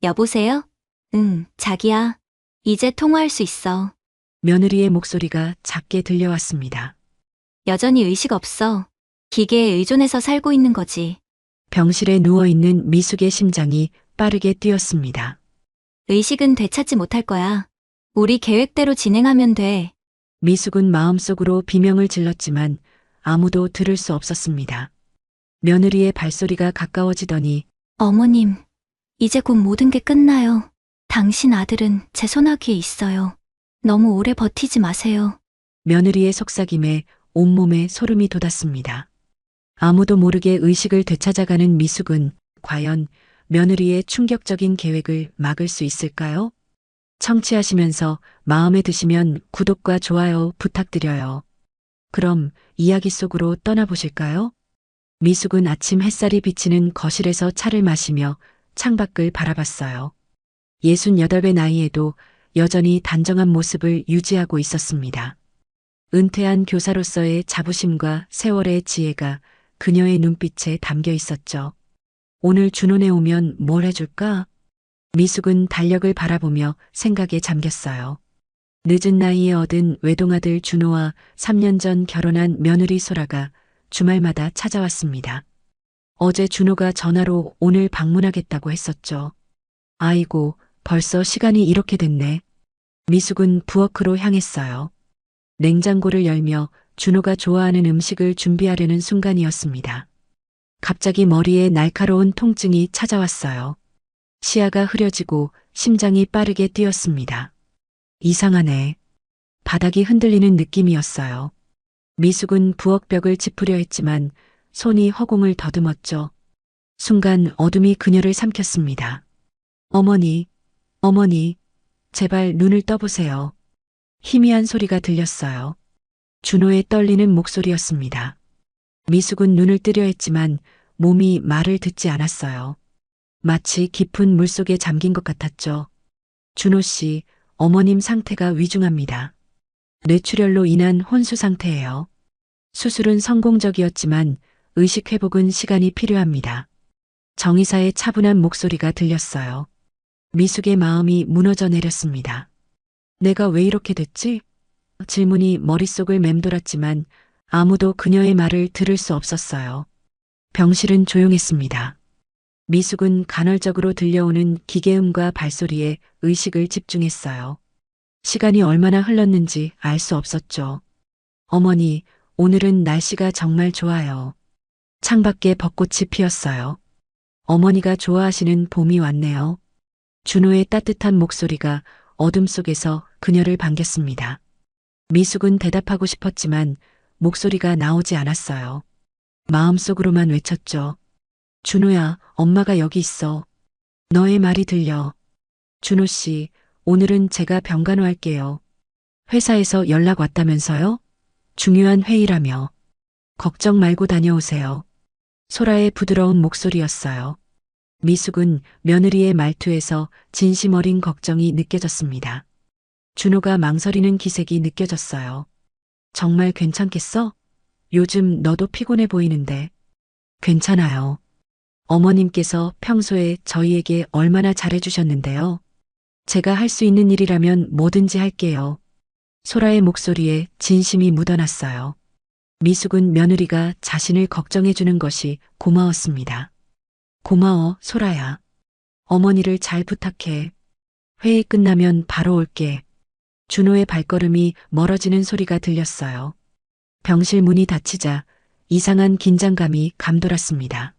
여보세요? 응, 자기야. 이제 통화할 수 있어. 며느리의 목소리가 작게 들려왔습니다. 여전히 의식 없어. 기계에 의존해서 살고 있는 거지. 병실에 누워있는 미숙의 심장이 빠르게 뛰었습니다. 의식은 되찾지 못할 거야. 우리 계획대로 진행하면 돼. 미숙은 마음속으로 비명을 질렀지만 아무도 들을 수 없었습니다. 며느리의 발소리가 가까워지더니 어머님, 이제 곧 모든 게 끝나요. 당신 아들은 제 손아귀에 있어요. 너무 오래 버티지 마세요. 며느리의 속삭임에 온몸에 소름이 돋았습니다. 아무도 모르게 의식을 되찾아가는 미숙은 과연 며느리의 충격적인 계획을 막을 수 있을까요? 청취하시면서 마음에 드시면 구독과 좋아요 부탁드려요. 그럼 이야기 속으로 떠나보실까요? 미숙은 아침 햇살이 비치는 거실에서 차를 마시며 창밖을 바라봤어요. 68의 나이에도 여전히 단정한 모습을 유지하고 있었습니다. 은퇴한 교사로서의 자부심과 세월의 지혜가 그녀의 눈빛에 담겨 있었죠. 오늘 준혼에 오면 뭘 해줄까? 미숙은 달력을 바라보며 생각에 잠겼어요. 늦은 나이에 얻은 외동아들 준호와 3년 전 결혼한 며느리 소라가 주말마다 찾아왔습니다. 어제 준호가 전화로 오늘 방문하겠다고 했었죠. 아이고, 벌써 시간이 이렇게 됐네. 미숙은 부엌으로 향했어요. 냉장고를 열며 준호가 좋아하는 음식을 준비하려는 순간이었습니다. 갑자기 머리에 날카로운 통증이 찾아왔어요. 시야가 흐려지고 심장이 빠르게 뛰었습니다. 이상하네. 바닥이 흔들리는 느낌이었어요. 미숙은 부엌벽을 짚으려 했지만 손이 허공을 더듬었죠. 순간 어둠이 그녀를 삼켰습니다. 어머니, 어머니, 제발 눈을 떠보세요. 희미한 소리가 들렸어요. 준호의 떨리는 목소리였습니다. 미숙은 눈을 뜨려 했지만 몸이 말을 듣지 않았어요. 마치 깊은 물속에 잠긴 것 같았죠. 준호 씨, 어머님 상태가 위중합니다. 뇌출혈로 인한 혼수 상태예요. 수술은 성공적이었지만 의식 회복은 시간이 필요합니다. 정의사의 차분한 목소리가 들렸어요. 미숙의 마음이 무너져 내렸습니다. 내가 왜 이렇게 됐지? 질문이 머릿속을 맴돌았지만 아무도 그녀의 말을 들을 수 없었어요. 병실은 조용했습니다. 미숙은 간헐적으로 들려오는 기계음과 발소리에 의식을 집중했어요. 시간이 얼마나 흘렀는지 알 수 없었죠. 어머니, 오늘은 날씨가 정말 좋아요. 창밖에 벚꽃이 피었어요. 어머니가 좋아하시는 봄이 왔네요. 준호의 따뜻한 목소리가 어둠 속에서 그녀를 반겼습니다. 미숙은 대답하고 싶었지만 목소리가 나오지 않았어요. 마음속으로만 외쳤죠. 준호야, 엄마가 여기 있어. 너의 말이 들려. 준호 씨, 오늘은 제가 병간호할게요. 회사에서 연락 왔다면서요? 중요한 회의라며. 걱정 말고 다녀오세요. 소라의 부드러운 목소리였어요. 미숙은 며느리의 말투에서 진심 어린 걱정이 느껴졌습니다. 준호가 망설이는 기색이 느껴졌어요. 정말 괜찮겠어? 요즘 너도 피곤해 보이는데. 괜찮아요. 어머님께서 평소에 저희에게 얼마나 잘해주셨는데요. 제가 할 수 있는 일이라면 뭐든지 할게요. 소라의 목소리에 진심이 묻어났어요. 미숙은 며느리가 자신을 걱정해주는 것이 고마웠습니다. 고마워, 소라야. 어머니를 잘 부탁해. 회의 끝나면 바로 올게. 준호의 발걸음이 멀어지는 소리가 들렸어요. 병실 문이 닫히자 이상한 긴장감이 감돌았습니다.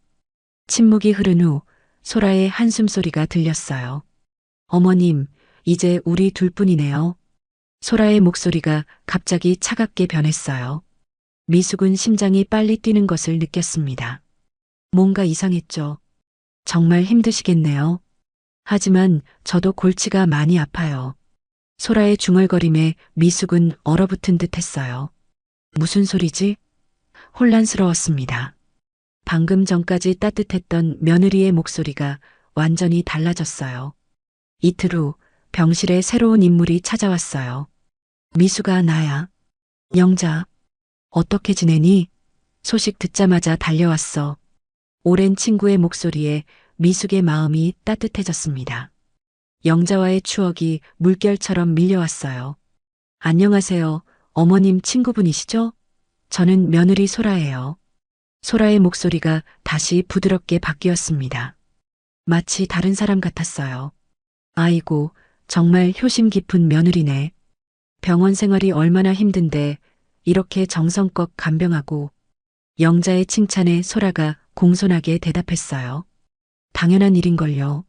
침묵이 흐른 후 소라의 한숨 소리가 들렸어요. 어머님, 이제 우리 둘뿐이네요. 소라의 목소리가 갑자기 차갑게 변했어요. 미숙은 심장이 빨리 뛰는 것을 느꼈습니다. 뭔가 이상했죠. 정말 힘드시겠네요. 하지만 저도 골치가 많이 아파요. 소라의 중얼거림에 미숙은 얼어붙은 듯 했어요. 무슨 소리지? 혼란스러웠습니다. 방금 전까지 따뜻했던 며느리의 목소리가 완전히 달라졌어요. 이틀 후 병실에 새로운 인물이 찾아왔어요. 미숙아, 나야. 영자, 어떻게 지내니? 소식 듣자마자 달려왔어. 오랜 친구의 목소리에 미숙의 마음이 따뜻해졌습니다. 영자와의 추억이 물결처럼 밀려왔어요. 안녕하세요. 어머님 친구분이시죠? 저는 며느리 소라예요. 소라의 목소리가 다시 부드럽게 바뀌었습니다. 마치 다른 사람 같았어요. 아이고, 정말 효심 깊은 며느리네. 병원 생활이 얼마나 힘든데 이렇게 정성껏 간병하고. 영자의 칭찬에 소라가 공손하게 대답했어요. 당연한 일인걸요.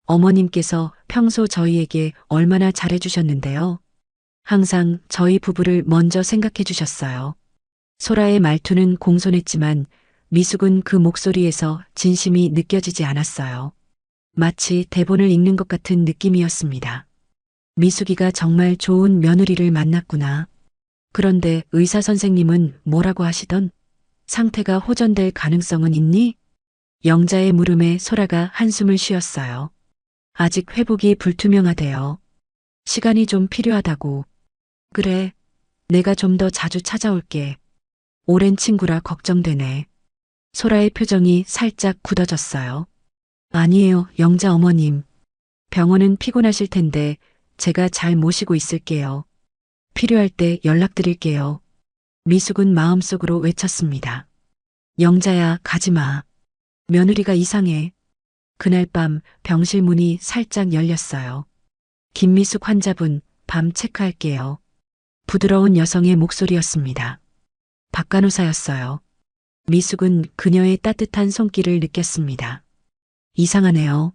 어머님께서 평소 저희에게 얼마나 잘해주셨는데요. 항상 저희 부부를 먼저 생각해 주셨어요. 소라의 말투는 공손했지만 미숙은 그 목소리에서 진심이 느껴지지 않았어요. 마치 대본을 읽는 것 같은 느낌이었습니다. 미숙이가 정말 좋은 며느리를 만났구나. 그런데 의사 선생님은 뭐라고 하시던? 상태가 호전될 가능성은 있니? 영자의 물음에 소라가 한숨을 쉬었어요. 아직 회복이 불투명하대요. 시간이 좀 필요하다고. 그래, 내가 좀 더 자주 찾아올게. 오랜 친구라 걱정되네. 소라의 표정이 살짝 굳어졌어요. 아니에요, 영자 어머님. 병원은 피곤하실 텐데 제가 잘 모시고 있을게요. 필요할 때 연락드릴게요. 미숙은 마음속으로 외쳤습니다. 영자야, 가지마. 며느리가 이상해. 그날 밤 병실 문이 살짝 열렸어요. 김미숙 환자분, 밤 체크할게요. 부드러운 여성의 목소리였습니다. 박 간호사였어요. 미숙은 그녀의 따뜻한 손길을 느꼈습니다. 이상하네요.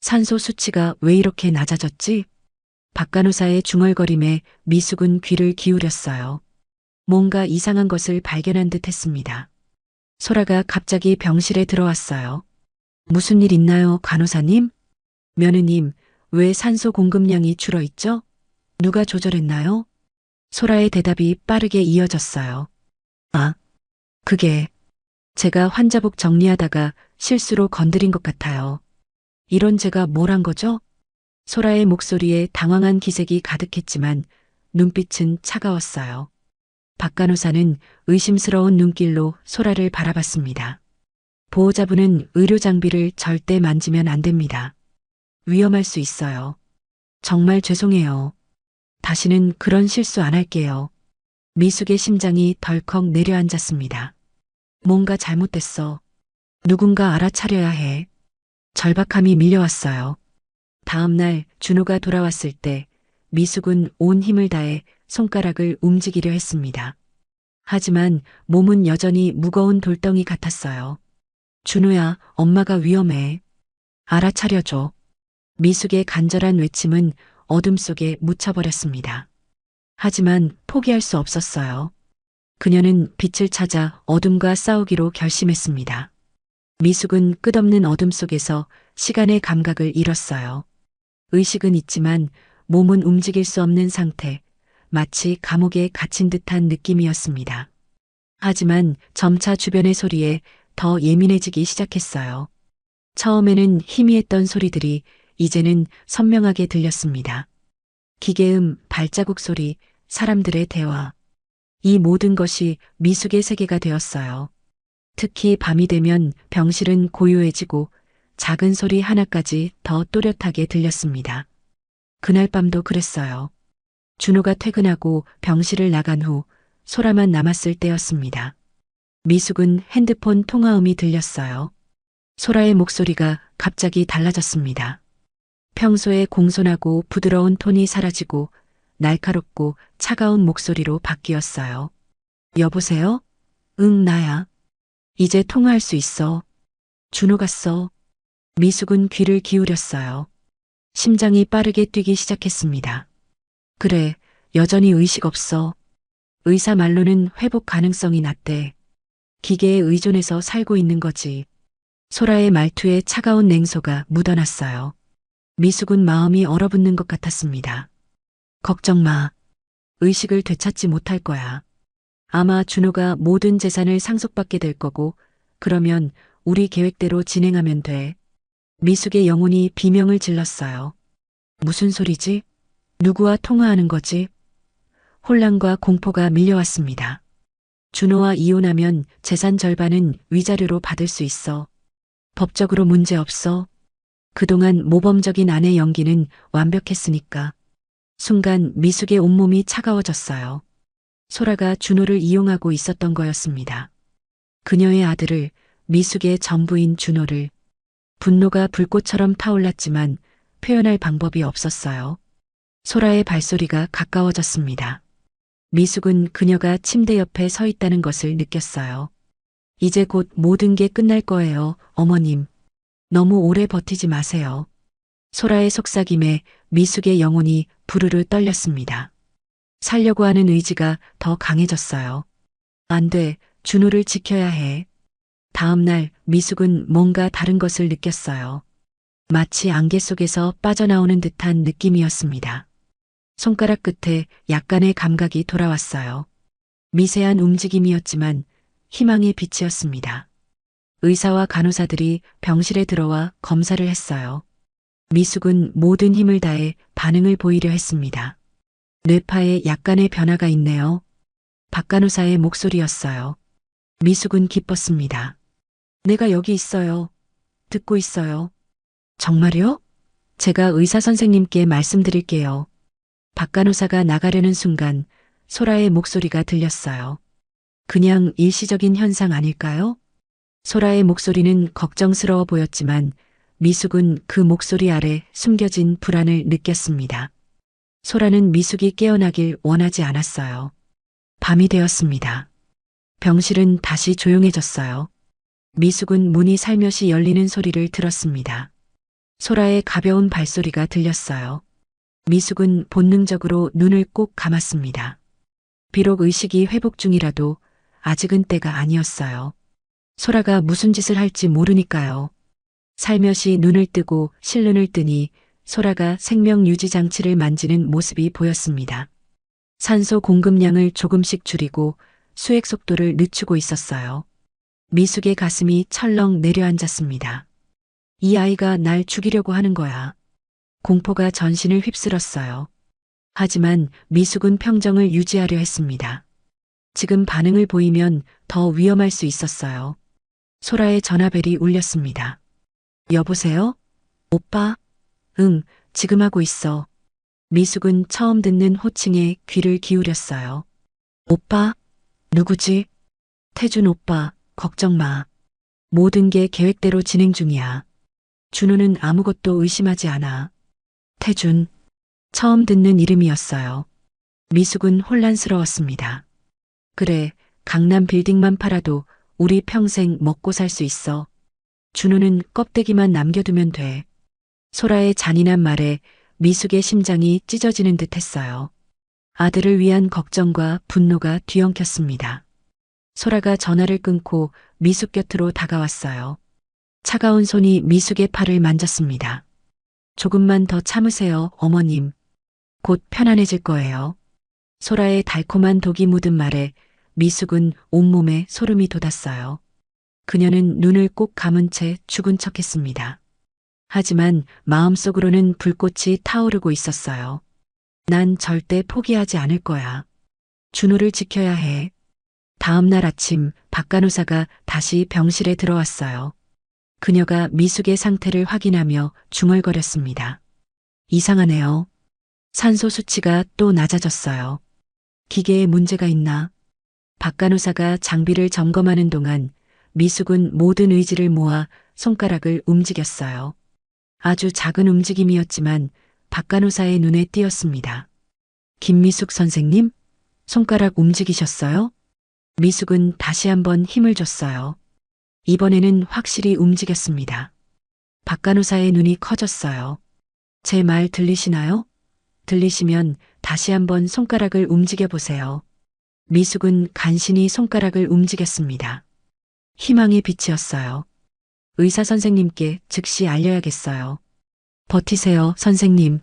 산소 수치가 왜 이렇게 낮아졌지? 박 간호사의 중얼거림에 미숙은 귀를 기울였어요. 뭔가 이상한 것을 발견한 듯 했습니다. 소라가 갑자기 병실에 들어왔어요. 무슨 일 있나요, 간호사님? 며느님, 왜 산소 공급량이 줄어있죠? 누가 조절했나요? 소라의 대답이 빠르게 이어졌어요. 아, 그게 제가 환자복 정리하다가 실수로 건드린 것 같아요. 이런 제가 뭘 한 거죠? 소라의 목소리에 당황한 기색이 가득했지만 눈빛은 차가웠어요. 박 간호사는 의심스러운 눈길로 소라를 바라봤습니다. 보호자분은 의료 장비를 절대 만지면 안 됩니다. 위험할 수 있어요. 정말 죄송해요. 다시는 그런 실수 안 할게요. 미숙의 심장이 덜컥 내려앉았습니다. 뭔가 잘못됐어. 누군가 알아차려야 해. 절박함이 밀려왔어요. 다음 날 준호가 돌아왔을 때 미숙은 온 힘을 다해 손가락을 움직이려 했습니다. 하지만 몸은 여전히 무거운 돌덩이 같았어요. 준호야, 엄마가 위험해. 알아차려줘. 미숙의 간절한 외침은 어둠 속에 묻혀버렸습니다. 하지만 포기할 수 없었어요. 그녀는 빛을 찾아 어둠과 싸우기로 결심했습니다. 미숙은 끝없는 어둠 속에서 시간의 감각을 잃었어요. 의식은 있지만 몸은 움직일 수 없는 상태, 마치 감옥에 갇힌 듯한 느낌이었습니다. 하지만 점차 주변의 소리에 더 예민해지기 시작했어요. 처음에는 희미했던 소리들이 이제는 선명하게 들렸습니다. 기계음, 발자국 소리, 사람들의 대화. 이 모든 것이 미숙의 세계가 되었어요. 특히 밤이 되면 병실은 고요해지고 작은 소리 하나까지 더 또렷하게 들렸습니다. 그날 밤도 그랬어요. 준호가 퇴근하고 병실을 나간 후 소라만 남았을 때였습니다. 미숙은 핸드폰 통화음이 들렸어요. 소라의 목소리가 갑자기 달라졌습니다. 평소에 공손하고 부드러운 톤이 사라지고 날카롭고 차가운 목소리로 바뀌었어요. 여보세요? 응, 나야. 이제 통화할 수 있어. 준호 갔어. 미숙은 귀를 기울였어요. 심장이 빠르게 뛰기 시작했습니다. 그래, 여전히 의식 없어. 의사 말로는 회복 가능성이 낮대. 기계에 의존해서 살고 있는 거지. 소라의 말투에 차가운 냉소가 묻어났어요. 미숙은 마음이 얼어붙는 것 같았습니다. 걱정 마. 의식을 되찾지 못할 거야. 아마 준호가 모든 재산을 상속받게 될 거고, 그러면 우리 계획대로 진행하면 돼. 미숙의 영혼이 비명을 질렀어요. 무슨 소리지? 누구와 통화하는 거지? 혼란과 공포가 밀려왔습니다. 준호와 이혼하면 재산 절반은 위자료로 받을 수 있어. 법적으로 문제 없어. 그동안 모범적인 아내 연기는 완벽했으니까. 순간 미숙의 온몸이 차가워졌어요. 소라가 준호를 이용하고 있었던 거였습니다. 그녀의 아들을, 미숙의 전부인 준호를. 분노가 불꽃처럼 타올랐지만 표현할 방법이 없었어요. 소라의 발소리가 가까워졌습니다. 미숙은 그녀가 침대 옆에 서 있다는 것을 느꼈어요. 이제 곧 모든 게 끝날 거예요, 어머님. 너무 오래 버티지 마세요. 소라의 속삭임에 미숙의 영혼이 부르르 떨렸습니다. 살려고 하는 의지가 더 강해졌어요. 안 돼, 준호를 지켜야 해. 다음 날 미숙은 뭔가 다른 것을 느꼈어요. 마치 안개 속에서 빠져나오는 듯한 느낌이었습니다. 손가락 끝에 약간의 감각이 돌아왔어요. 미세한 움직임이었지만 희망의 빛이었습니다. 의사와 간호사들이 병실에 들어와 검사를 했어요. 미숙은 모든 힘을 다해 반응을 보이려 했습니다. 뇌파에 약간의 변화가 있네요. 박 간호사의 목소리였어요. 미숙은 기뻤습니다. 내가 여기 있어요. 듣고 있어요. 정말요? 제가 의사 선생님께 말씀드릴게요. 박 간호사가 나가려는 순간 소라의 목소리가 들렸어요. 그냥 일시적인 현상 아닐까요? 소라의 목소리는 걱정스러워 보였지만 미숙은 그 목소리 아래 숨겨진 불안을 느꼈습니다. 소라는 미숙이 깨어나길 원하지 않았어요. 밤이 되었습니다. 병실은 다시 조용해졌어요. 미숙은 문이 살며시 열리는 소리를 들었습니다. 소라의 가벼운 발소리가 들렸어요. 미숙은 본능적으로 눈을 꼭 감았습니다. 비록 의식이 회복 중이라도 아직은 때가 아니었어요. 소라가 무슨 짓을 할지 모르니까요. 살며시 눈을 뜨고 실눈을 뜨니 소라가 생명 유지 장치를 만지는 모습이 보였습니다. 산소 공급량을 조금씩 줄이고 수액 속도를 늦추고 있었어요. 미숙의 가슴이 철렁 내려앉았습니다. 이 아이가 날 죽이려고 하는 거야. 공포가 전신을 휩쓸었어요. 하지만 미숙은 평정을 유지하려 했습니다. 지금 반응을 보이면 더 위험할 수 있었어요. 소라의 전화벨이 울렸습니다. 여보세요? 오빠? 응, 지금 하고 있어. 미숙은 처음 듣는 호칭에 귀를 기울였어요. 오빠? 누구지? 태준 오빠, 걱정 마. 모든 게 계획대로 진행 중이야. 준호는 아무것도 의심하지 않아. 태준. 처음 듣는 이름이었어요. 미숙은 혼란스러웠습니다. 그래, 강남 빌딩만 팔아도 우리 평생 먹고 살 수 있어. 준호는 껍데기만 남겨두면 돼. 소라의 잔인한 말에 미숙의 심장이 찢어지는 듯 했어요. 아들을 위한 걱정과 분노가 뒤엉켰습니다. 소라가 전화를 끊고 미숙 곁으로 다가왔어요. 차가운 손이 미숙의 팔을 만졌습니다. 조금만 더 참으세요, 어머님. 곧 편안해질 거예요. 소라의 달콤한 독이 묻은 말에 미숙은 온몸에 소름이 돋았어요. 그녀는 눈을 꼭 감은 채 죽은 척했습니다. 하지만 마음속으로는 불꽃이 타오르고 있었어요. 난 절대 포기하지 않을 거야. 준호를 지켜야 해. 다음 날 아침 박 간호사가 다시 병실에 들어왔어요. 그녀가 미숙의 상태를 확인하며 중얼거렸습니다. 이상하네요. 산소 수치가 또 낮아졌어요. 기계에 문제가 있나? 박 간호사가 장비를 점검하는 동안 미숙은 모든 의지를 모아 손가락을 움직였어요. 아주 작은 움직임이었지만 박 간호사의 눈에 띄었습니다. 김미숙 선생님? 손가락 움직이셨어요? 미숙은 다시 한번 힘을 줬어요. 이번에는 확실히 움직였습니다. 박 간호사의 눈이 커졌어요. 제 말 들리시나요? 들리시면 다시 한번 손가락을 움직여 보세요. 미숙은 간신히 손가락을 움직였습니다. 희망의 빛이었어요. 의사 선생님께 즉시 알려야겠어요. 버티세요, 선생님.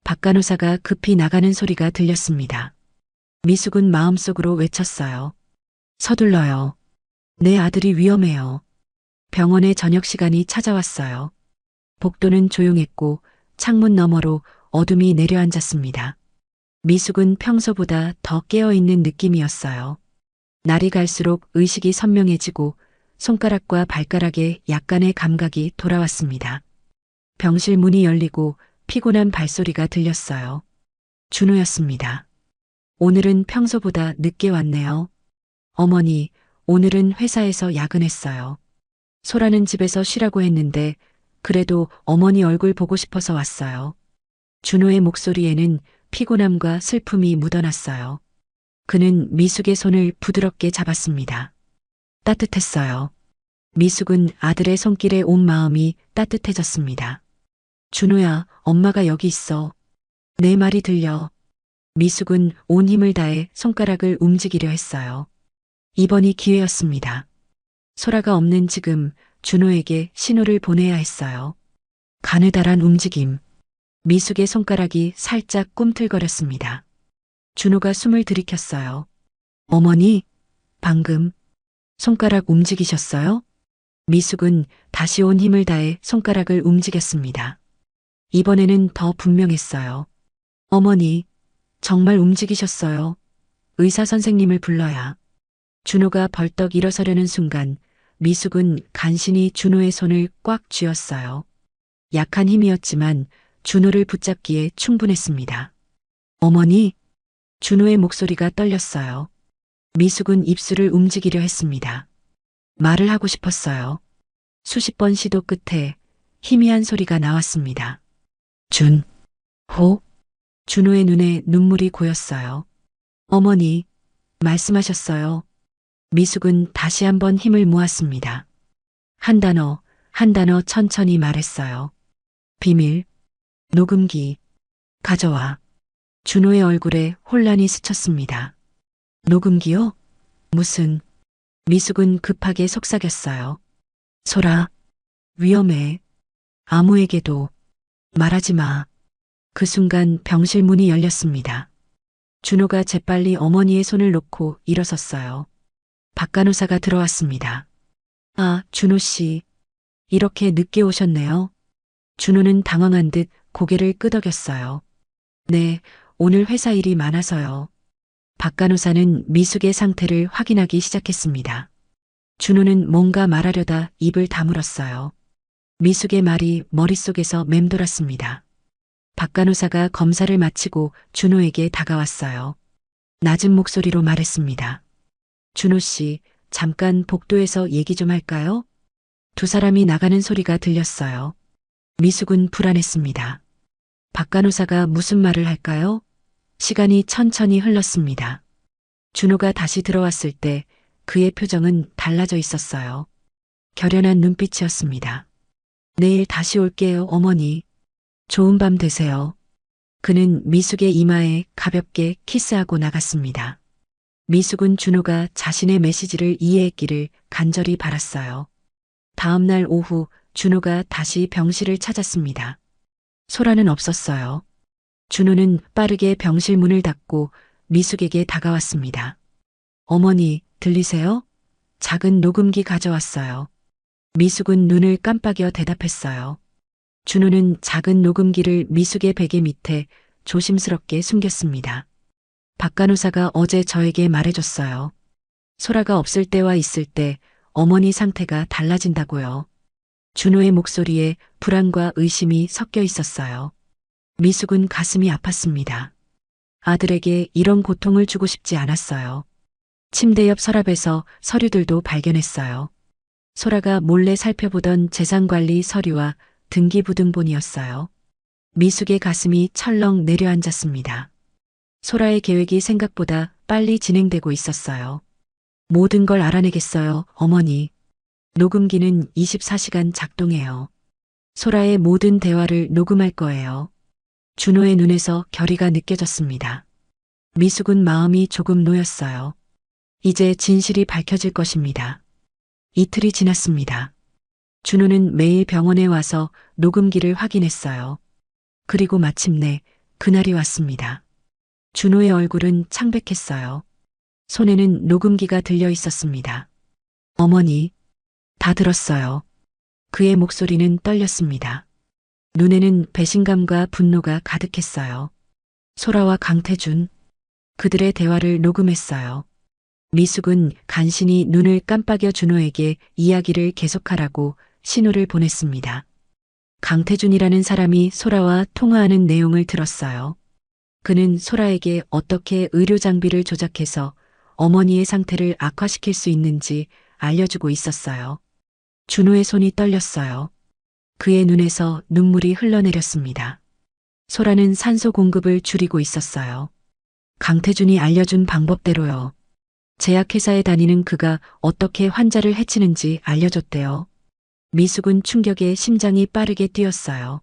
박 간호사가 급히 나가는 소리가 들렸습니다. 미숙은 마음속으로 외쳤어요. 서둘러요. 내 아들이 위험해요. 병원의 저녁 시간이 찾아왔어요. 복도는 조용했고 창문 너머로 어둠이 내려앉았습니다. 미숙은 평소보다 더 깨어있는 느낌이었어요. 날이 갈수록 의식이 선명해지고 손가락과 발가락에 약간의 감각이 돌아왔습니다. 병실 문이 열리고 피곤한 발소리가 들렸어요. 준호였습니다. 오늘은 평소보다 늦게 왔네요. 어머니, 오늘은 회사에서 야근했어요. 소라는 집에서 쉬라고 했는데 그래도 어머니 얼굴 보고 싶어서 왔어요. 준호의 목소리에는 피곤함과 슬픔이 묻어났어요. 그는 미숙의 손을 부드럽게 잡았습니다. 따뜻했어요. 미숙은 아들의 손길에 온 마음이 따뜻해졌습니다. 준호야, 엄마가 여기 있어. 내 말이 들려. 미숙은 온 힘을 다해 손가락을 움직이려 했어요. 이번이 기회였습니다. 소라가 없는 지금 준호에게 신호를 보내야 했어요. 가느다란 움직임. 미숙의 손가락이 살짝 꿈틀거렸습니다. 준호가 숨을 들이켰어요. 어머니, 방금 손가락 움직이셨어요? 미숙은 다시 온 힘을 다해 손가락을 움직였습니다. 이번에는 더 분명했어요. 어머니, 정말 움직이셨어요. 의사 선생님을 불러야. 준호가 벌떡 일어서려는 순간 미숙은 간신히 준호의 손을 꽉 쥐었어요. 약한 힘이었지만 준호를 붙잡기에 충분했습니다. 어머니, 준호의 목소리가 떨렸어요. 미숙은 입술을 움직이려 했습니다. 말을 하고 싶었어요. 수십 번 시도 끝에 희미한 소리가 나왔습니다. 호? 준호의 눈에 눈물이 고였어요. 어머니, 말씀하셨어요. 미숙은 다시 한번 힘을 모았습니다. 한 단어, 한 단어 천천히 말했어요. 비밀, 녹음기, 가져와. 준호의 얼굴에 혼란이 스쳤습니다. 녹음기요? 무슨? 미숙은 급하게 속삭였어요. 소라, 위험해. 아무에게도 말하지 마. 그 순간 병실 문이 열렸습니다. 준호가 재빨리 어머니의 손을 놓고 일어섰어요. 박 간호사가 들어왔습니다. 아, 준호 씨. 이렇게 늦게 오셨네요. 준호는 당황한 듯 고개를 끄덕였어요. 네, 오늘 회사 일이 많아서요. 박 간호사는 미숙의 상태를 확인하기 시작했습니다. 준호는 뭔가 말하려다 입을 다물었어요. 미숙의 말이 머릿속에서 맴돌았습니다. 박 간호사가 검사를 마치고 준호에게 다가왔어요. 낮은 목소리로 말했습니다. 준호 씨, 잠깐 복도에서 얘기 좀 할까요? 두 사람이 나가는 소리가 들렸어요. 미숙은 불안했습니다. 박 간호사가 무슨 말을 할까요? 시간이 천천히 흘렀습니다. 준호가 다시 들어왔을 때 그의 표정은 달라져 있었어요. 결연한 눈빛이었습니다. 내일 다시 올게요, 어머니. 좋은 밤 되세요. 그는 미숙의 이마에 가볍게 키스하고 나갔습니다. 미숙은 준호가 자신의 메시지를 이해했기를 간절히 바랐어요. 다음 날 오후 준호가 다시 병실을 찾았습니다. 소라는 없었어요. 준호는 빠르게 병실 문을 닫고 미숙에게 다가왔습니다. 어머니, 들리세요? 작은 녹음기 가져왔어요. 미숙은 눈을 깜빡여 대답했어요. 준호는 작은 녹음기를 미숙의 베개 밑에 조심스럽게 숨겼습니다. 박 간호사가 어제 저에게 말해줬어요. 소라가 없을 때와 있을 때 어머니 상태가 달라진다고요. 준호의 목소리에 불안과 의심이 섞여 있었어요. 미숙은 가슴이 아팠습니다. 아들에게 이런 고통을 주고 싶지 않았어요. 침대 옆 서랍에서 서류들도 발견했어요. 소라가 몰래 살펴보던 재산관리 서류와 등기부등본이었어요. 미숙의 가슴이 철렁 내려앉았습니다. 소라의 계획이 생각보다 빨리 진행되고 있었어요. 모든 걸 알아내겠어요, 어머니. 녹음기는 24시간 작동해요. 소라의 모든 대화를 녹음할 거예요. 준호의 눈에서 결의가 느껴졌습니다. 미숙은 마음이 조금 놓였어요. 이제 진실이 밝혀질 것입니다. 이틀이 지났습니다. 준호는 매일 병원에 와서 녹음기를 확인했어요. 그리고 마침내 그날이 왔습니다. 준호의 얼굴은 창백했어요. 손에는 녹음기가 들려 있었습니다. 어머니, 다 들었어요. 그의 목소리는 떨렸습니다. 눈에는 배신감과 분노가 가득했어요. 소라와 강태준, 그들의 대화를 녹음했어요. 미숙은 간신히 눈을 깜빡여 준호에게 이야기를 계속하라고 신호를 보냈습니다. 강태준이라는 사람이 소라와 통화하는 내용을 들었어요. 그는 소라에게 어떻게 의료 장비를 조작해서 어머니의 상태를 악화시킬 수 있는지 알려주고 있었어요. 준호의 손이 떨렸어요. 그의 눈에서 눈물이 흘러내렸습니다. 소라는 산소 공급을 줄이고 있었어요. 강태준이 알려준 방법대로요. 제약회사에 다니는 그가 어떻게 환자를 해치는지 알려줬대요. 미숙은 충격에 심장이 빠르게 뛰었어요.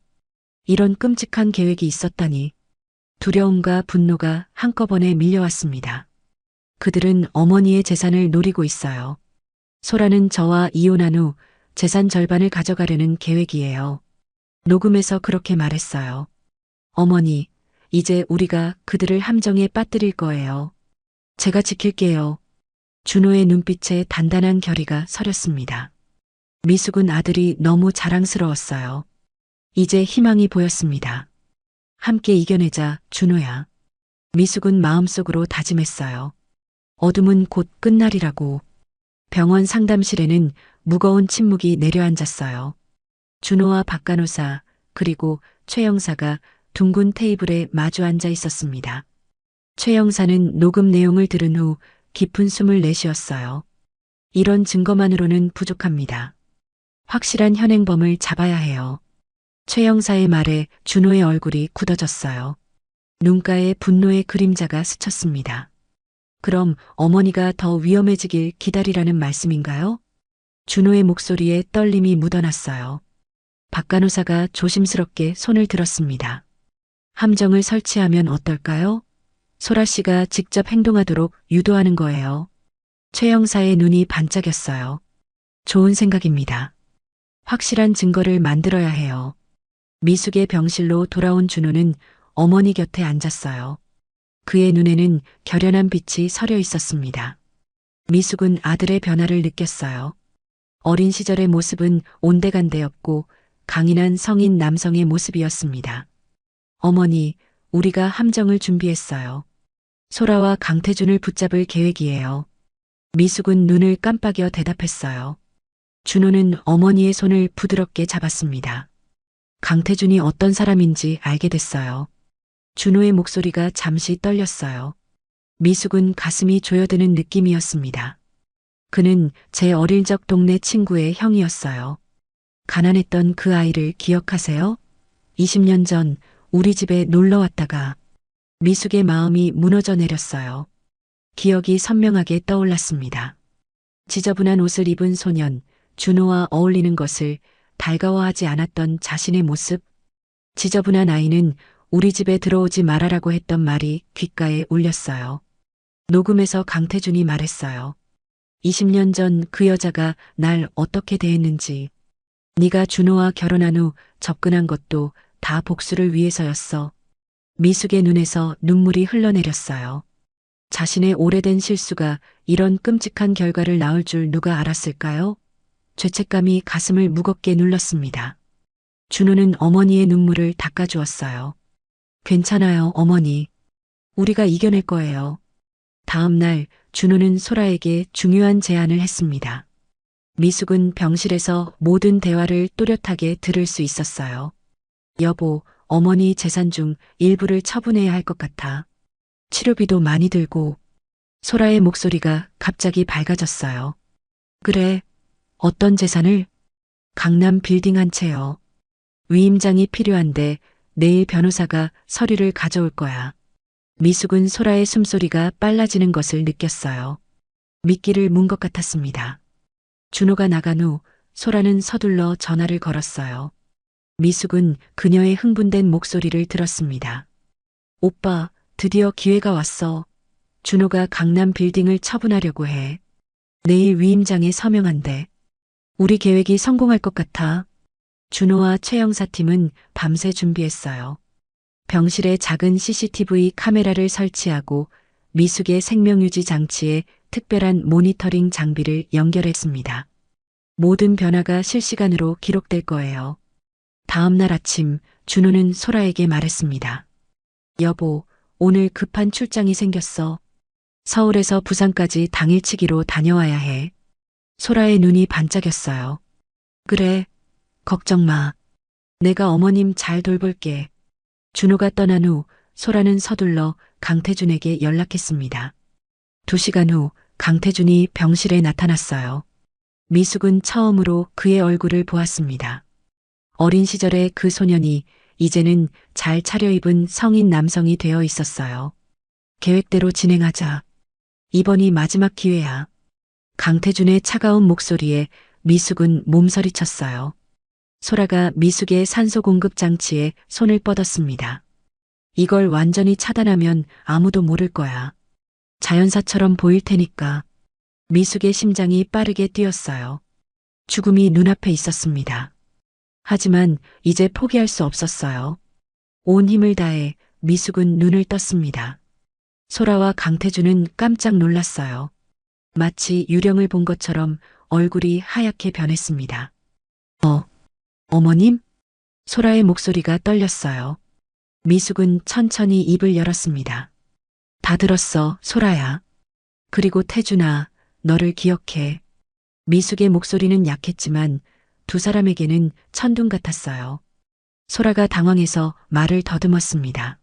이런 끔찍한 계획이 있었다니. 두려움과 분노가 한꺼번에 밀려왔습니다. 그들은 어머니의 재산을 노리고 있어요. 소라는 저와 이혼한 후 재산 절반을 가져가려는 계획이에요. 녹음에서 그렇게 말했어요. 어머니, 이제 우리가 그들을 함정에 빠뜨릴 거예요. 제가 지킬게요. 준호의 눈빛에 단단한 결의가 서렸습니다. 미숙은 아들이 너무 자랑스러웠어요. 이제 희망이 보였습니다. 함께 이겨내자, 준호야. 미숙은 마음속으로 다짐했어요. 어둠은 곧 끝날이라고. 병원 상담실에는 무거운 침묵이 내려앉았어요. 준호와 박 간호사, 그리고 최 형사가 둥근 테이블에 마주 앉아 있었습니다. 최 형사는 녹음 내용을 들은 후 깊은 숨을 내쉬었어요. 이런 증거만으로는 부족합니다. 확실한 현행범을 잡아야 해요. 최 형사의 말에 준호의 얼굴이 굳어졌어요. 눈가에 분노의 그림자가 스쳤습니다. 그럼 어머니가 더 위험해지길 기다리라는 말씀인가요? 준호의 목소리에 떨림이 묻어났어요. 박 간호사가 조심스럽게 손을 들었습니다. 함정을 설치하면 어떨까요? 소라 씨가 직접 행동하도록 유도하는 거예요. 최 형사의 눈이 반짝였어요. 좋은 생각입니다. 확실한 증거를 만들어야 해요. 미숙의 병실로 돌아온 준호는 어머니 곁에 앉았어요. 그의 눈에는 결연한 빛이 서려 있었습니다. 미숙은 아들의 변화를 느꼈어요. 어린 시절의 모습은 온데간데였고 강인한 성인 남성의 모습이었습니다. 어머니, 우리가 함정을 준비했어요. 소라와 강태준을 붙잡을 계획이에요. 미숙은 눈을 깜빡여 대답했어요. 준호는 어머니의 손을 부드럽게 잡았습니다. 강태준이 어떤 사람인지 알게 됐어요. 준호의 목소리가 잠시 떨렸어요. 미숙은 가슴이 조여드는 느낌이었습니다. 그는 제 어릴 적 동네 친구의 형이었어요. 가난했던 그 아이를 기억하세요? 20년 전 우리 집에 놀러 왔다가 미숙의 마음이 무너져 내렸어요. 기억이 선명하게 떠올랐습니다. 지저분한 옷을 입은 소년, 준호와 어울리는 것을 달가워하지 않았던 자신의 모습. 지저분한 아이는 우리 집에 들어오지 말아라고 했던 말이 귓가에 울렸어요. 녹음에서 강태준이 말했어요. 20년 전 그 여자가 날 어떻게 대했는지. 네가 준호와 결혼한 후 접근한 것도 다 복수를 위해서였어. 미숙의 눈에서 눈물이 흘러내렸어요. 자신의 오래된 실수가 이런 끔찍한 결과를 낳을 줄 누가 알았을까요? 죄책감이 가슴을 무겁게 눌렀습니다. 준호는 어머니의 눈물을 닦아주었어요. 괜찮아요, 어머니. 우리가 이겨낼 거예요. 다음 날 준호는 소라에게 중요한 제안을 했습니다. 미숙은 병실에서 모든 대화를 또렷하게 들을 수 있었어요. 여보, 어머니 재산 중 일부를 처분해야 할 것 같아. 치료비도 많이 들고. 소라의 목소리가 갑자기 밝아졌어요. 그래, 어떤 재산을? 강남 빌딩 한 채요. 위임장이 필요한데 내일 변호사가 서류를 가져올 거야. 미숙은 소라의 숨소리가 빨라지는 것을 느꼈어요. 미끼를 문 것 같았습니다. 준호가 나간 후 소라는 서둘러 전화를 걸었어요. 미숙은 그녀의 흥분된 목소리를 들었습니다. 오빠, 드디어 기회가 왔어. 준호가 강남 빌딩을 처분하려고 해. 내일 위임장에 서명한대. 우리 계획이 성공할 것 같아. 준호와 최 형사팀은 밤새 준비했어요. 병실에 작은 CCTV 카메라를 설치하고 미숙의 생명유지 장치에 특별한 모니터링 장비를 연결했습니다. 모든 변화가 실시간으로 기록될 거예요. 다음 날 아침 준호는 소라에게 말했습니다. 여보, 오늘 급한 출장이 생겼어. 서울에서 부산까지 당일치기로 다녀와야 해. 소라의 눈이 반짝였어요. 그래, 걱정 마. 내가 어머님 잘 돌볼게. 준호가 떠난 후 소라는 서둘러 강태준에게 연락했습니다. 2시간 후 강태준이 병실에 나타났어요. 미숙은 처음으로 그의 얼굴을 보았습니다. 어린 시절의 그 소년이 이제는 잘 차려입은 성인 남성이 되어 있었어요. 계획대로 진행하자. 이번이 마지막 기회야. 강태준의 차가운 목소리에 미숙은 몸서리쳤어요. 소라가 미숙의 산소 공급 장치에 손을 뻗었습니다. 이걸 완전히 차단하면 아무도 모를 거야. 자연사처럼 보일 테니까. 미숙의 심장이 빠르게 뛰었어요. 죽음이 눈앞에 있었습니다. 하지만 이제 포기할 수 없었어요. 온 힘을 다해 미숙은 눈을 떴습니다. 소라와 강태준은 깜짝 놀랐어요. 마치 유령을 본 것처럼 얼굴이 하얗게 변했습니다. 어머님? 소라의 목소리가 떨렸어요. 미숙은 천천히 입을 열었습니다. 다 들었어, 소라야. 그리고 태준아, 너를 기억해. 미숙의 목소리는 약했지만 두 사람에게는 천둥 같았어요. 소라가 당황해서 말을 더듬었습니다.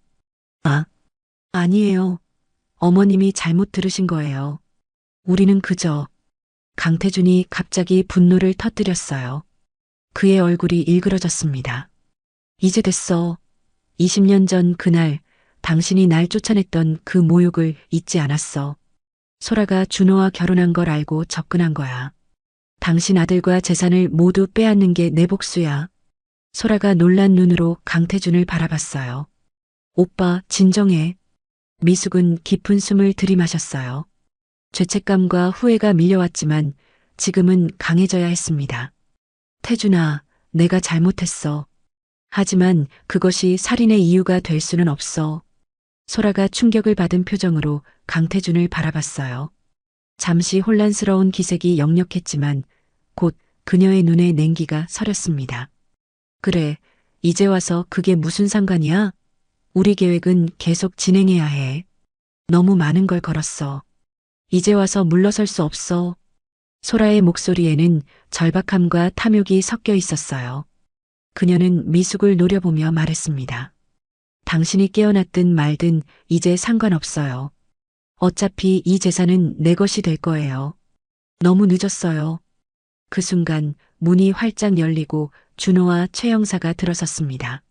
아니에요. 어머님이 잘못 들으신 거예요. 우리는 그저. 강태준이 갑자기 분노를 터뜨렸어요. 그의 얼굴이 일그러졌습니다. 이제 됐어. 20년 전 그날 당신이 날 쫓아냈던 그 모욕을 잊지 않았어. 소라가 준호와 결혼한 걸 알고 접근한 거야. 당신 아들과 재산을 모두 빼앗는 게 내 복수야. 소라가 놀란 눈으로 강태준을 바라봤어요. 오빠, 진정해. 미숙은 깊은 숨을 들이마셨어요. 죄책감과 후회가 밀려왔지만 지금은 강해져야 했습니다. 태준아, 내가 잘못했어. 하지만 그것이 살인의 이유가 될 수는 없어. 소라가 충격을 받은 표정으로 강태준을 바라봤어요. 잠시 혼란스러운 기색이 역력했지만 곧 그녀의 눈에 냉기가 서렸습니다. 그래, 이제 와서 그게 무슨 상관이야? 우리 계획은 계속 진행해야 해. 너무 많은 걸 걸었어. 이제 와서 물러설 수 없어. 소라의 목소리에는 절박함과 탐욕이 섞여 있었어요. 그녀는 미숙을 노려보며 말했습니다. 당신이 깨어났든 말든 이제 상관없어요. 어차피 이 재산은 내 것이 될 거예요. 너무 늦었어요. 그 순간 문이 활짝 열리고 준호와 최 형사가 들어섰습니다.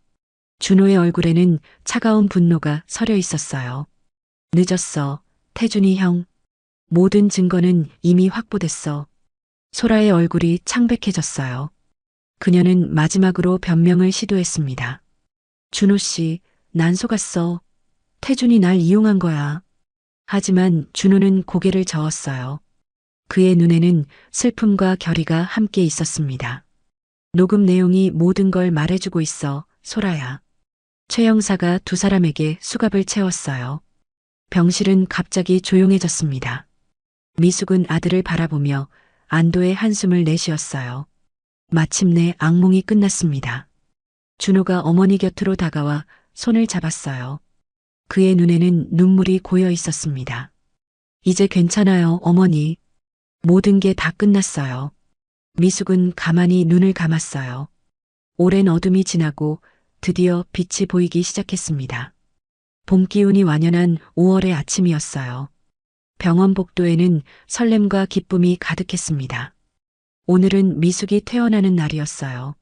준호의 얼굴에는 차가운 분노가 서려 있었어요. 늦었어, 태준이 형. 모든 증거는 이미 확보됐어. 소라의 얼굴이 창백해졌어요. 그녀는 마지막으로 변명을 시도했습니다. 준호 씨, 난 속았어. 태준이 날 이용한 거야. 하지만 준호는 고개를 저었어요. 그의 눈에는 슬픔과 결의가 함께 있었습니다. 녹음 내용이 모든 걸 말해주고 있어, 소라야. 최 형사가 두 사람에게 수갑을 채웠어요. 병실은 갑자기 조용해졌습니다. 미숙은 아들을 바라보며 안도의 한숨을 내쉬었어요. 마침내 악몽이 끝났습니다. 준호가 어머니 곁으로 다가와 손을 잡았어요. 그의 눈에는 눈물이 고여 있었습니다. 이제 괜찮아요, 어머니. 모든 게 다 끝났어요. 미숙은 가만히 눈을 감았어요. 오랜 어둠이 지나고 드디어 빛이 보이기 시작했습니다. 봄 기운이 완연한 5월의 아침이었어요. 병원 복도에는 설렘과 기쁨이 가득했습니다. 오늘은 미숙이 퇴원하는 날이었어요.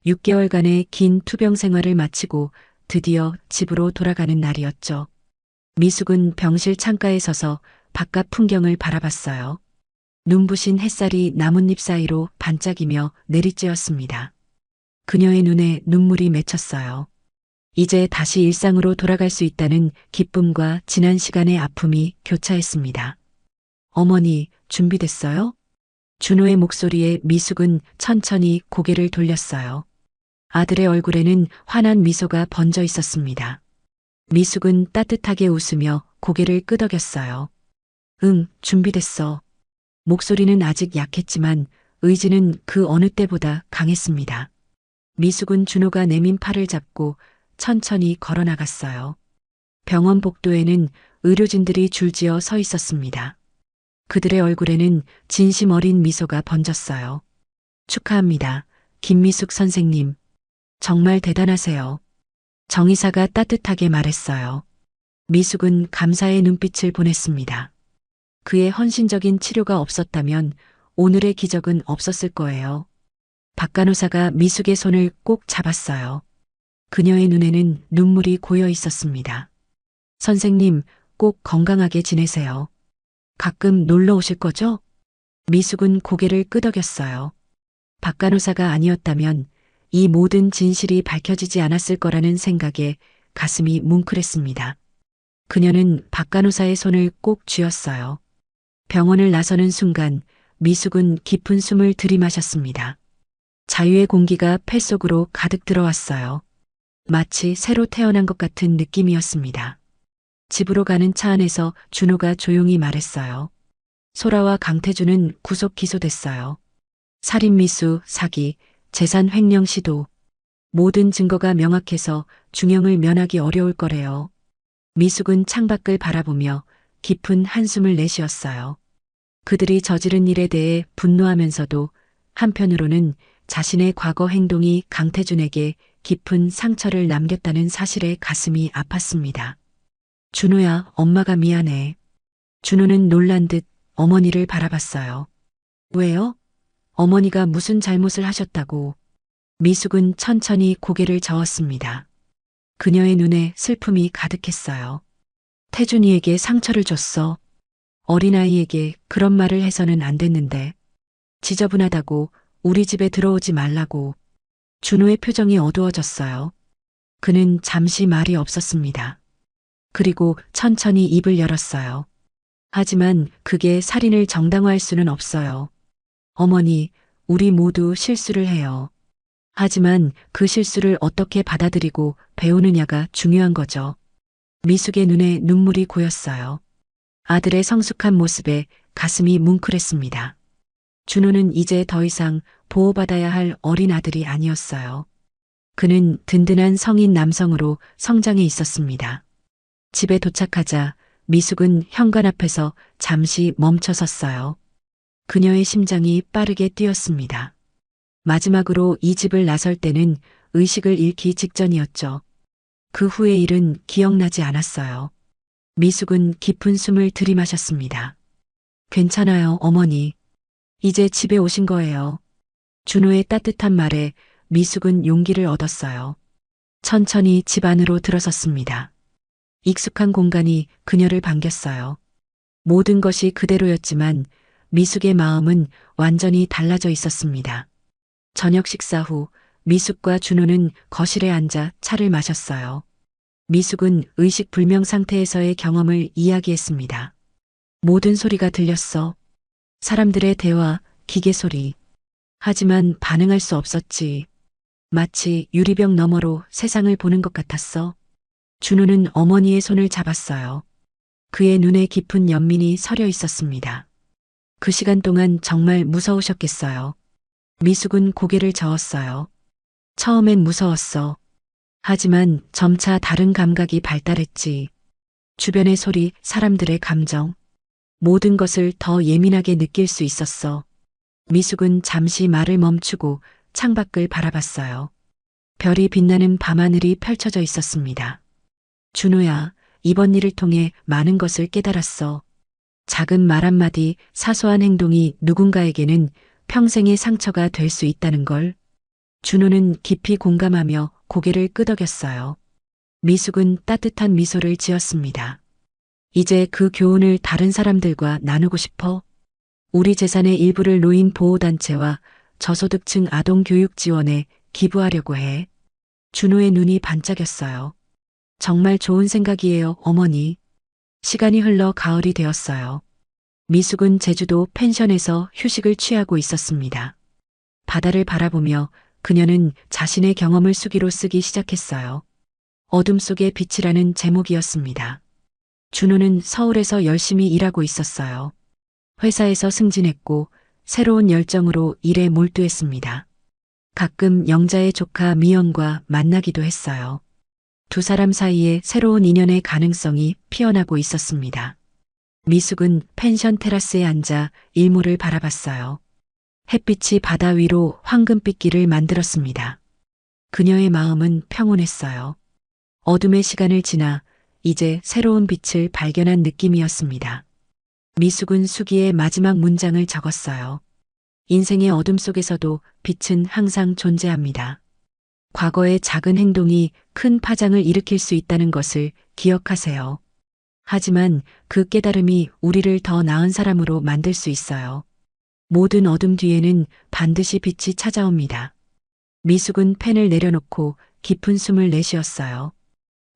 6개월간의 긴 투병 생활을 마치고 드디어 집으로 돌아가는 날이었죠. 미숙은 병실 창가에 서서 바깥 풍경을 바라봤어요. 눈부신 햇살이 나뭇잎 사이로 반짝이며 내리쬐었습니다. 그녀의 눈에 눈물이 맺혔어요. 이제 다시 일상으로 돌아갈 수 있다는 기쁨과 지난 시간의 아픔이 교차했습니다. 어머니, 준비됐어요? 준호의 목소리에 미숙은 천천히 고개를 돌렸어요. 아들의 얼굴에는 환한 미소가 번져 있었습니다. 미숙은 따뜻하게 웃으며 고개를 끄덕였어요. 응, 준비됐어. 목소리는 아직 약했지만 의지는 그 어느 때보다 강했습니다. 미숙은 준호가 내민 팔을 잡고 천천히 걸어 나갔어요. 병원 복도에는 의료진들이 줄지어 서 있었습니다. 그들의 얼굴에는 진심 어린 미소가 번졌어요. 축하합니다, 김미숙 선생님. 정말 대단하세요. 정의사가 따뜻하게 말했어요. 미숙은 감사의 눈빛을 보냈습니다. 그의 헌신적인 치료가 없었다면 오늘의 기적은 없었을 거예요. 박 간호사가 미숙의 손을 꼭 잡았어요. 그녀의 눈에는 눈물이 고여 있었습니다. 선생님, 꼭 건강하게 지내세요. 가끔 놀러 오실 거죠? 미숙은 고개를 끄덕였어요. 박 간호사가 아니었다면 이 모든 진실이 밝혀지지 않았을 거라는 생각에 가슴이 뭉클했습니다. 그녀는 박 간호사의 손을 꼭 쥐었어요. 병원을 나서는 순간 미숙은 깊은 숨을 들이마셨습니다. 자유의 공기가 폐 속으로 가득 들어왔어요. 마치 새로 태어난 것 같은 느낌이었습니다. 집으로 가는 차 안에서 준호가 조용히 말했어요. 소라와 강태준은 구속 기소됐어요. 살인미수, 사기, 재산 횡령 시도. 모든 증거가 명확해서 중형을 면하기 어려울 거래요. 미숙은 창밖을 바라보며 깊은 한숨을 내쉬었어요. 그들이 저지른 일에 대해 분노하면서도 한편으로는 자신의 과거 행동이 강태준에게 깊은 상처를 남겼다는 사실에 가슴이 아팠습니다. 준호야, 엄마가 미안해. 준호는 놀란 듯 어머니를 바라봤어요. 왜요? 어머니가 무슨 잘못을 하셨다고. 미숙은 천천히 고개를 저었습니다. 그녀의 눈에 슬픔이 가득했어요. 태준이에게 상처를 줬어. 어린아이에게 그런 말을 해서는 안 됐는데. 지저분하다고 우리 집에 들어오지 말라고. 준호의 표정이 어두워졌어요. 그는 잠시 말이 없었습니다. 그리고 천천히 입을 열었어요. 하지만 그게 살인을 정당화할 수는 없어요. 어머니, 우리 모두 실수를 해요. 하지만 그 실수를 어떻게 받아들이고 배우느냐가 중요한 거죠. 미숙의 눈에 눈물이 고였어요. 아들의 성숙한 모습에 가슴이 뭉클했습니다. 준호는 이제 더 이상 보호받아야 할 어린 아들이 아니었어요. 그는 든든한 성인 남성으로 성장해 있었습니다. 집에 도착하자 미숙은 현관 앞에서 잠시 멈춰 섰어요. 그녀의 심장이 빠르게 뛰었습니다. 마지막으로 이 집을 나설 때는 의식을 잃기 직전이었죠. 그 후의 일은 기억나지 않았어요. 미숙은 깊은 숨을 들이마셨습니다. 괜찮아요, 어머니. 이제 집에 오신 거예요. 준호의 따뜻한 말에 미숙은 용기를 얻었어요. 천천히 집 안으로 들어섰습니다. 익숙한 공간이 그녀를 반겼어요. 모든 것이 그대로였지만 미숙의 마음은 완전히 달라져 있었습니다. 저녁 식사 후 미숙과 준호는 거실에 앉아 차를 마셨어요. 미숙은 의식 불명 상태에서의 경험을 이야기했습니다. 모든 소리가 들렸어. 사람들의 대화, 기계 소리. 하지만 반응할 수 없었지. 마치 유리병 너머로 세상을 보는 것 같았어. 준호는 어머니의 손을 잡았어요. 그의 눈에 깊은 연민이 서려 있었습니다. 그 시간 동안 정말 무서우셨겠어요. 미숙은 고개를 저었어요. 처음엔 무서웠어. 하지만 점차 다른 감각이 발달했지. 주변의 소리, 사람들의 감정. 모든 것을 더 예민하게 느낄 수 있었어. 미숙은 잠시 말을 멈추고 창밖을 바라봤어요. 별이 빛나는 밤하늘이 펼쳐져 있었습니다. 준호야, 이번 일을 통해 많은 것을 깨달았어. 작은 말 한마디, 사소한 행동이 누군가에게는 평생의 상처가 될 수 있다는 걸. 준호는 깊이 공감하며 고개를 끄덕였어요. 미숙은 따뜻한 미소를 지었습니다. 이제 그 교훈을 다른 사람들과 나누고 싶어. 우리 재산의 일부를 노인 보호단체와 저소득층 아동 교육 지원에 기부하려고 해. 준호의 눈이 반짝였어요. 정말 좋은 생각이에요, 어머니. 시간이 흘러 가을이 되었어요. 미숙은 제주도 펜션에서 휴식을 취하고 있었습니다. 바다를 바라보며 그녀는 자신의 경험을 수기로 쓰기 시작했어요. 어둠 속의 빛이라는 제목이었습니다. 준호는 서울에서 열심히 일하고 있었어요. 회사에서 승진했고 새로운 열정으로 일에 몰두했습니다. 가끔 영자의 조카 미연과 만나기도 했어요. 두 사람 사이에 새로운 인연의 가능성이 피어나고 있었습니다. 미숙은 펜션 테라스에 앉아 일몰을 바라봤어요. 햇빛이 바다 위로 황금빛 길을 만들었습니다. 그녀의 마음은 평온했어요. 어둠의 시간을 지나 이제 새로운 빛을 발견한 느낌이었습니다. 미숙은 수기의 마지막 문장을 적었어요. 인생의 어둠 속에서도 빛은 항상 존재합니다. 과거의 작은 행동이 큰 파장을 일으킬 수 있다는 것을 기억하세요. 하지만 그 깨달음이 우리를 더 나은 사람으로 만들 수 있어요. 모든 어둠 뒤에는 반드시 빛이 찾아옵니다. 미숙은 펜을 내려놓고 깊은 숨을 내쉬었어요.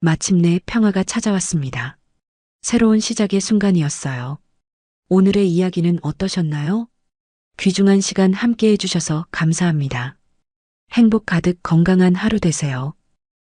마침내 평화가 찾아왔습니다. 새로운 시작의 순간이었어요. 오늘의 이야기는 어떠셨나요? 귀중한 시간 함께 해주셔서 감사합니다. 행복 가득 건강한 하루 되세요.